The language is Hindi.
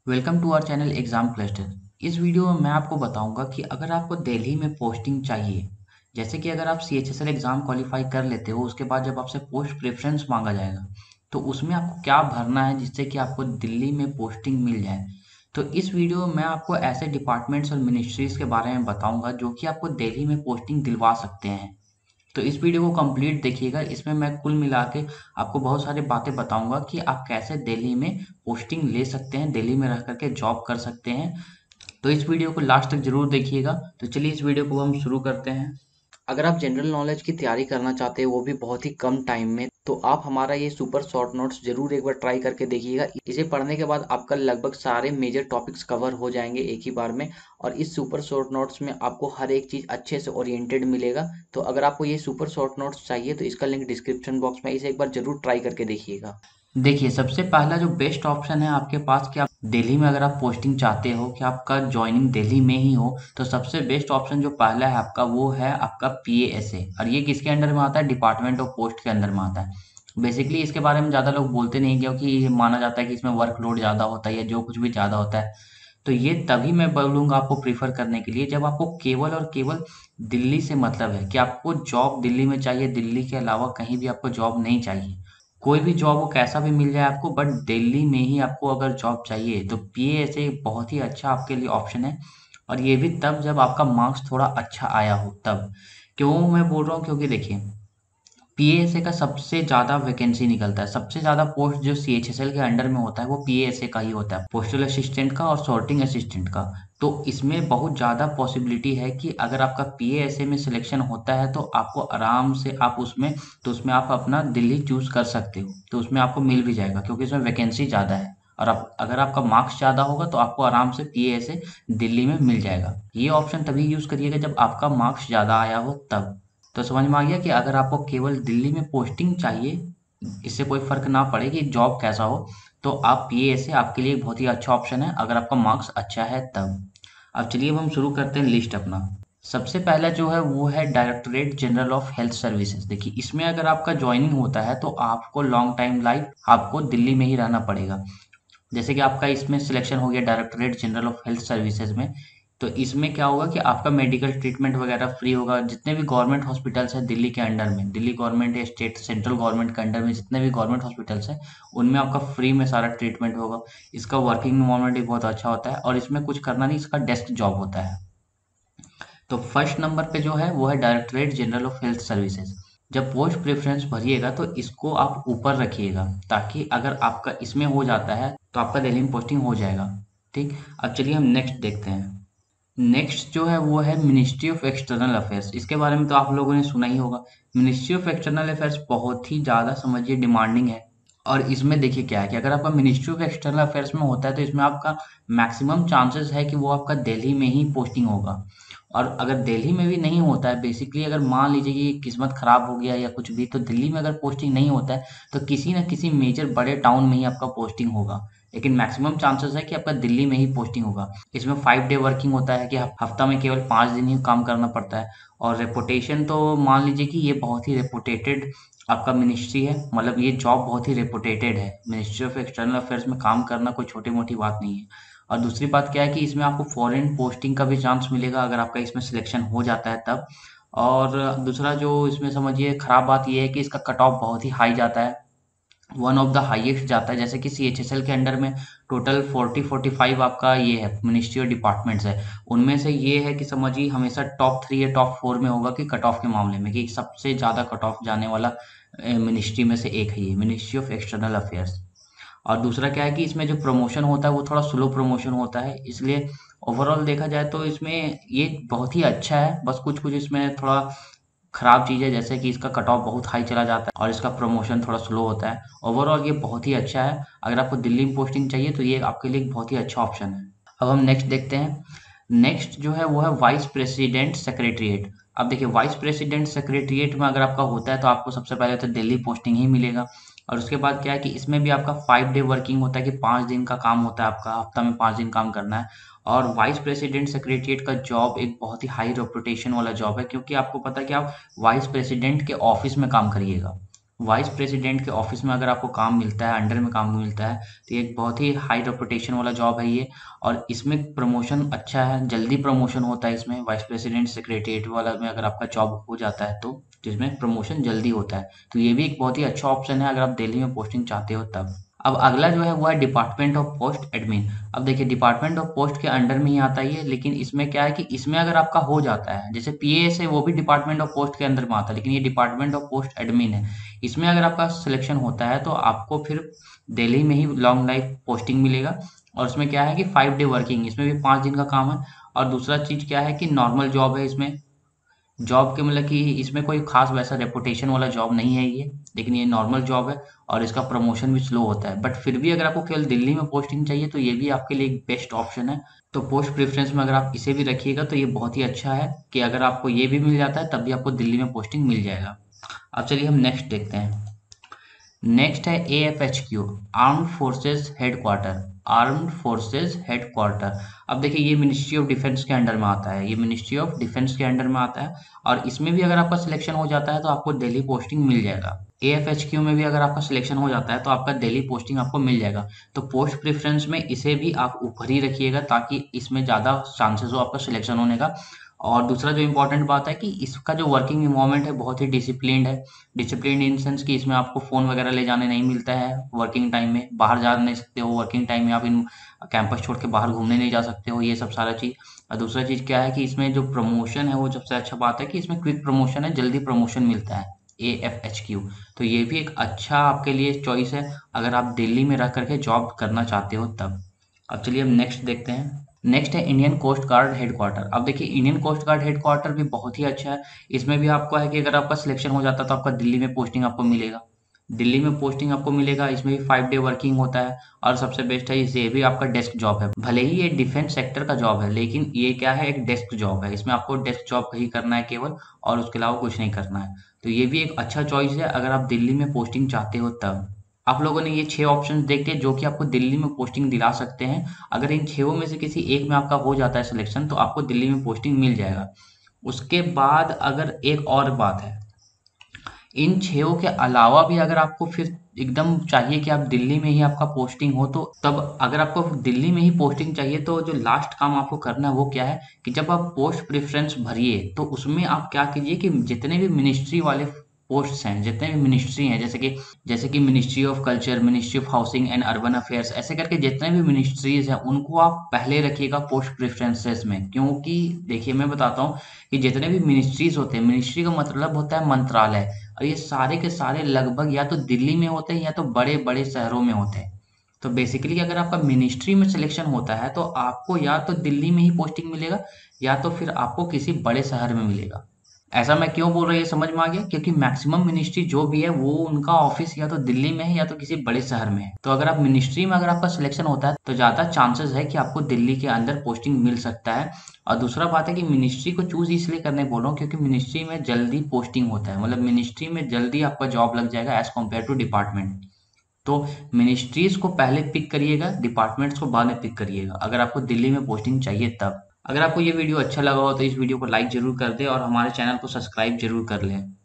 Welcome to our channel exam cluster. इस वीडियो में मैं आपको बताऊंगा कि अगर आपको दिल्ली में पोस्टिंग चाहिए, जैसे कि अगर आप CHSL एग्जाम क्वालिफाई कर लेते हो, उसके बाद जब आपसे पोस्ट प्रेफरेंस मांगा जाएगा तो उसमें आपको क्या भरना है जिससे कि आपको दिल्ली में पोस्टिंग मिल जाए। तो इस वीडियो में मैं आपको ऐसे डिपार्टमेंट्स और मिनिस्ट्रीज के बारे में बताऊंगा जो कि आपको दिल्ली में पोस्टिंग दिलवा सकते हैं। तो इस वीडियो को कंप्लीट देखिएगा। इसमें मैं कुल मिला के आपको बहुत सारी बातें बताऊंगा कि आप कैसे दिल्ली में पोस्टिंग ले सकते हैं, दिल्ली में रह करके जॉब कर सकते हैं। तो इस वीडियो को लास्ट तक जरूर देखिएगा। तो चलिए इस वीडियो को हम शुरू करते हैं। अगर आप जनरल नॉलेज की तैयारी करना चाहते हैं वो भी बहुत ही कम टाइम में, तो आप हमारा ये सुपर शॉर्ट नोट्स जरूर एक बार ट्राई करके देखिएगा। इसे पढ़ने के बाद आपका लगभग सारे मेजर टॉपिक्स कवर हो जाएंगे एक ही बार में। और इस सुपर शॉर्ट नोट्स में आपको हर एक चीज अच्छे से ओरिएंटेड मिलेगा। तो अगर आपको ये सुपर शॉर्ट नोट्स चाहिए तो इसका लिंक डिस्क्रिप्शन बॉक्स में, इसे एक बार जरूर ट्राई करके देखिएगा। देखिए, सबसे पहला जो बेस्ट ऑप्शन है आपके पास कि आप दिल्ली में अगर आप पोस्टिंग चाहते हो कि आपका जॉइनिंग दिल्ली में ही हो, तो सबसे बेस्ट ऑप्शन जो पहला है आपका वो है आपका PASA। और ये किसके अंडर में आता है? डिपार्टमेंट ऑफ पोस्ट के अंदर में आता है। बेसिकली इसके बारे में ज़्यादा लोग बोलते नहीं क्योंकि ये माना जाता है कि इसमें वर्कलोड ज़्यादा होता है या जो कुछ भी ज़्यादा होता है। तो ये तभी मैं बोलूँगा आपको प्रीफर करने के लिए जब आपको केवल और केवल दिल्ली से मतलब है कि आपको जॉब दिल्ली में चाहिए, दिल्ली के अलावा कहीं भी आपको जॉब नहीं चाहिए। कोई भी जॉब हो कैसा भी मिल जाए आपको, बट दिल्ली में ही आपको अगर जॉब चाहिए तो PASA बहुत ही अच्छा आपके लिए ऑप्शन है। और ये भी तब जब आपका मार्क्स थोड़ा अच्छा आया हो तब। क्यों मैं बोल रहा हूँ? क्योंकि देखिए, PASA का सबसे ज़्यादा वैकेंसी निकलता है। सबसे ज़्यादा पोस्ट जो CHSL के अंडर में होता है वो PASA का ही होता है, पोस्टल असिस्टेंट का और सॉर्टिंग असिस्टेंट का। तो इसमें बहुत ज़्यादा पॉसिबिलिटी है कि अगर आपका PASA में सिलेक्शन होता है तो आपको आराम से आप उसमें, तो उसमें आप अपना दिल्ली चूज कर सकते हो, तो उसमें आपको मिल भी जाएगा क्योंकि इसमें वैकेंसी ज़्यादा है। और आप अगर आपका मार्क्स ज़्यादा होगा तो आपको आराम से PASA दिल्ली में मिल जाएगा। ये ऑप्शन तभी यूज़ करिएगा जब आपका मार्क्स ज़्यादा आया हो तब। तो समझ में आ गया कि अगर आपको केवल दिल्ली में पोस्टिंग चाहिए, इससे कोई फर्क ना पड़े कि जॉब कैसा हो, तो आप PASA आपके लिए एक बहुत ही अच्छा ऑप्शन है अगर आपका मार्क्स अच्छा है तब। अब चलिए अब हम शुरू करते हैं लिस्ट अपना। सबसे पहला जो है वो है directorate general of health services. देखिए, इसमें अगर आपका ज्वाइनिंग होता है तो आपको लॉन्ग टाइम लाइफ आपको दिल्ली में ही रहना पड़ेगा। जैसे कि आपका इसमें सिलेक्शन हो गया directorate general of health services में, तो इसमें क्या होगा कि आपका मेडिकल ट्रीटमेंट वगैरह फ्री होगा। जितने भी गवर्नमेंट हॉस्पिटल्स हैं दिल्ली के अंडर में, दिल्ली गवर्नमेंट या स्टेट सेंट्रल गवर्नमेंट के अंडर में जितने भी गवर्नमेंट हॉस्पिटल्स हैं उनमें आपका फ्री में सारा ट्रीटमेंट होगा। इसका वर्किंग इन्वायरमेंट भी बहुत अच्छा होता है और इसमें कुछ करना नहीं, इसका डेस्क जॉब होता है। तो फर्स्ट नंबर पे जो है वो है directorate general of health services. जब पोस्ट प्रेफरेंस भरिएगा तो इसको आप ऊपर रखिएगा, ताकि अगर आपका इसमें हो जाता है तो आपका दिल्ली में पोस्टिंग हो जाएगा। ठीक। अब चलिए हम नेक्स्ट देखते हैं। नेक्स्ट जो है वो है मिनिस्ट्री ऑफ एक्सटर्नल अफेयर्स। इसके बारे में तो आप लोगों ने सुना ही होगा। मिनिस्ट्री ऑफ एक्सटर्नल अफेयर्स बहुत ही ज़्यादा समझिए डिमांडिंग है। और इसमें देखिए क्या है कि अगर आपका मिनिस्ट्री ऑफ एक्सटर्नल अफेयर्स में होता है तो इसमें आपका मैक्सिमम चांसेस है कि वो आपका दिल्ली में ही पोस्टिंग होगा। और अगर दिल्ली में भी नहीं होता है, बेसिकली अगर मान लीजिए कि किस्मत खराब हो गया या कुछ भी, तो दिल्ली में अगर पोस्टिंग नहीं होता है तो किसी ना किसी मेजर बड़े टाउन में ही आपका पोस्टिंग होगा। लेकिन मैक्सिमम चांसेस है कि आपका दिल्ली में ही पोस्टिंग होगा। इसमें 5 डे वर्किंग होता है कि हफ्ता में केवल 5 दिन ही काम करना पड़ता है। और रेपुटेशन तो मान लीजिए कि ये बहुत ही रेपुटेटेड आपका मिनिस्ट्री है, मतलब ये जॉब बहुत ही रेपुटेटेड है। मिनिस्ट्री ऑफ एक्सटर्नल अफेयर्स में काम करना कोई छोटी मोटी बात नहीं है। और दूसरी बात क्या है कि इसमें आपको फॉरेन पोस्टिंग का भी चांस मिलेगा अगर आपका इसमें सिलेक्शन हो जाता है तब। और दूसरा जो इसमें समझिए खराब बात ये है कि इसका कट ऑफ बहुत ही हाई जाता है, वन ऑफ द हाईएस्ट जाता है। जैसे कि CHSL के अंडर में टोटल 40-45 आपका ये है मिनिस्ट्री और डिपार्टमेंट्स है, उनमें से ये है कि समझिए हमेशा टॉप 3 या टॉप 4 में होगा कि कट ऑफ के मामले में, कि सबसे ज़्यादा कट ऑफ जाने वाला मिनिस्ट्री में से एक है ये मिनिस्ट्री ऑफ एक्सटर्नल अफेयर्स। और दूसरा क्या है कि इसमें जो प्रमोशन होता है वो थोड़ा स्लो प्रमोशन होता है, इसलिए ओवरऑल देखा जाए तो इसमें ये बहुत ही अच्छा है। बस कुछ कुछ इसमें थोड़ा खराब चीज़ है, जैसे कि इसका कट ऑफ बहुत हाई चला जाता है और इसका प्रमोशन थोड़ा स्लो होता है। ओवरऑल ये बहुत ही अच्छा है। अगर आपको दिल्ली में पोस्टिंग चाहिए तो ये आपके लिए एक बहुत ही अच्छा ऑप्शन है। अब हम नेक्स्ट देखते हैं। नेक्स्ट जो है वो है वाइस प्रेसिडेंट सेक्रेटरीट। अब देखिए, वाइस प्रेसिडेंट सेक्रेटरीट में अगर आपका होता है तो आपको सबसे पहले तो दिल्ली पोस्टिंग ही मिलेगा। और उसके बाद क्या है कि इसमें भी आपका 5 डे वर्किंग होता है कि 5 दिन का काम होता है, आपका हफ्ता में 5 दिन काम करना है। और वाइस प्रेसिडेंट सेक्रेटरीट का जॉब एक बहुत ही हाई रेपुटेशन वाला जॉब है, क्योंकि आपको पता है कि आप वाइस प्रेसिडेंट के ऑफिस में काम करिएगा। वाइस प्रेसिडेंट के ऑफिस में अगर आपको काम मिलता है, अंडर में काम मिलता है, तो ये एक बहुत ही हाई रेपुटेशन वाला जॉब है ये। और इसमें प्रमोशन अच्छा है, जल्दी प्रमोशन होता है इसमें। वाइस प्रेसिडेंट सेक्रेटरीट वाला में अगर आपका जॉब हो जाता है तो जिसमें प्रमोशन जल्दी होता है, तो ये भी एक बहुत ही अच्छा ऑप्शन है अगर आप दिल्ली में पोस्टिंग चाहते हो तब। अब अगला जो है वो है डिपार्टमेंट ऑफ पोस्ट एडमिन। अब देखिए डिपार्टमेंट ऑफ पोस्ट के अंडर में ही आता है ये, लेकिन इसमें क्या है कि इसमें अगर आपका हो जाता है, जैसे पीएएस है वो भी डिपार्टमेंट ऑफ पोस्ट के अंदर में आता है, लेकिन ये डिपार्टमेंट ऑफ पोस्ट एडमिन है। इसमें अगर आपका सिलेक्शन होता है तो आपको फिर दिल्ली में ही लॉन्ग लाइफ पोस्टिंग मिलेगा। और उसमें क्या है कि 5 डे वर्किंग, इसमें भी 5 दिन का काम है। और दूसरा चीज क्या है कि नॉर्मल जॉब है इसमें। जॉब के मतलब कि इसमें कोई खास वैसा रेपुटेशन वाला जॉब नहीं है ये, लेकिन ये नॉर्मल जॉब है। और इसका प्रमोशन भी स्लो होता है, बट फिर भी अगर आपको केवल दिल्ली में पोस्टिंग चाहिए तो ये भी आपके लिए एक बेस्ट ऑप्शन है। तो पोस्ट प्रेफरेंस में अगर आप इसे भी रखिएगा तो ये बहुत ही अच्छा है कि अगर आपको ये भी मिल जाता है तब भी आपको दिल्ली में पोस्टिंग मिल जाएगा। अब चलिए हम नेक्स्ट देखते हैं। नेक्स्ट है AFHQ, armed forces headquarter. Armed forces headquarter. अब देखिए ये मिनिस्ट्री ऑफ डिफेंस के अंडर में आता है, ये मिनिस्ट्री ऑफ डिफेंस के अंडर में आता है। और इसमें भी अगर आपका सिलेक्शन हो जाता है तो आपको दिल्ली पोस्टिंग मिल जाएगा। AFHQ में भी अगर आपका सिलेक्शन हो जाता है तो आपका दिल्ली पोस्टिंग आपको मिल जाएगा। तो पोस्ट प्रेफरेंस में इसे भी आप ऊपर ही रखिएगा ताकि इसमें ज़्यादा चांसेस हो आपका सिलेक्शन होने का। और दूसरा जो इम्पोर्टेंट बात है कि इसका जो वर्किंग इन्वायरमेंट है बहुत ही डिसिप्लिन्ड है। डिसिप्लिन इन सेंस कि इसमें आपको फ़ोन वगैरह ले जाने नहीं मिलता है वर्किंग टाइम में, बाहर जा नहीं सकते हो वर्किंग टाइम में, आप इन कैंपस छोड़ के बाहर घूमने नहीं जा सकते हो, ये सब सारा चीज़। और दूसरा चीज़ क्या है कि इसमें जो प्रमोशन है वो सबसे अच्छा बात है कि इसमें क्विक प्रमोशन है, जल्दी प्रमोशन मिलता है। AFHQ, तो ये भी एक अच्छा आपके लिए चॉइस है अगर आप दिल्ली में रह करके जॉब करना चाहते हो तब। अब चलिए हम नेक्स्ट देखते हैं। नेक्स्ट है इंडियन कोस्ट गार्ड हेडक्वार्टर। अब देखिए इंडियन कोस्ट गार्ड हेडक्वार्टर भी बहुत ही अच्छा है। इसमें भी आपको है कि अगर आपका सिलेक्शन हो जाता है तो आपका दिल्ली में पोस्टिंग आपको मिलेगा। दिल्ली में पोस्टिंग आपको मिलेगा, इसमें भी 5 डे वर्किंग होता है। और सबसे बेस्ट है ये भी आपका डेस्क जॉब है। भले ही ये डिफेंस सेक्टर का जॉब है लेकिन ये क्या है, एक डेस्क जॉब है। इसमें आपको डेस्क जॉब ही करना है केवल, और उसके अलावा कुछ नहीं करना है। तो ये भी एक अच्छा चॉइस है अगर आप दिल्ली में पोस्टिंग चाहते हो तब। आप लोगों ने ये 6 ऑप्शंस देख लिए जो कि आपको दिल्ली में पोस्टिंग दिला सकते हैं। अगर इन 6 में से किसी एक में आपका हो जाता है सिलेक्शन तो आपको दिल्ली में पोस्टिंग मिल जाएगा। उसके बाद अगर एक और बात है, इन 6 के अलावा भी अगर आपको फिर एकदम चाहिए कि आप दिल्ली में ही आपका पोस्टिंग हो, तो तब अगर आपको दिल्ली में ही पोस्टिंग चाहिए तो जो लास्ट काम आपको करना है वो क्या है कि जब आप पोस्ट प्रेफरेंस भरिए तो उसमें आप क्या कीजिए कि जितने भी मिनिस्ट्री वाले पोस्ट्स हैं, जितने भी मिनिस्ट्री हैं, जैसे कि ministry of culture, ministry of housing and urban affairs, ऐसे करके जितने भी मिनिस्ट्रीज हैं उनको आप पहले रखिएगा पोस्ट प्रेफरेंसेस में। क्योंकि देखिए मैं बताता हूँ कि जितने भी मिनिस्ट्रीज होते हैं, मिनिस्ट्री का मतलब होता है मंत्रालय, और ये सारे के सारे लगभग या तो दिल्ली में होते हैं या तो बड़े बड़े शहरों में होते हैं। तो बेसिकली अगर आपका मिनिस्ट्री में सिलेक्शन होता है तो आपको या तो दिल्ली में ही पोस्टिंग मिलेगा या तो फिर आपको किसी बड़े शहर में मिलेगा। ऐसा मैं क्यों बोल रहा हूँ ये समझ में आ गया, क्योंकि मैक्सिमम मिनिस्ट्री जो भी है वो उनका ऑफिस या तो दिल्ली में है या तो किसी बड़े शहर में है। तो अगर आप मिनिस्ट्री में अगर आपका सिलेक्शन होता है तो ज़्यादा चांसेस है कि आपको दिल्ली के अंदर पोस्टिंग मिल सकता है। और दूसरा बात है कि मिनिस्ट्री को चूज इसलिए करने बोल रहा हूँ क्योंकि मिनिस्ट्री में जल्दी पोस्टिंग होता है, मतलब मिनिस्ट्री में जल्दी आपका जॉब लग जाएगा एज कम्पेयर टू डिपार्टमेंट। तो मिनिस्ट्रीज को पहले पिक करिएगा, डिपार्टमेंट्स को बाद में पिक करिएगा अगर आपको दिल्ली में पोस्टिंग चाहिए तब। अगर आपको ये वीडियो अच्छा लगा हो तो इस वीडियो को लाइक जरूर कर दें और हमारे चैनल को सब्सक्राइब जरूर कर लें।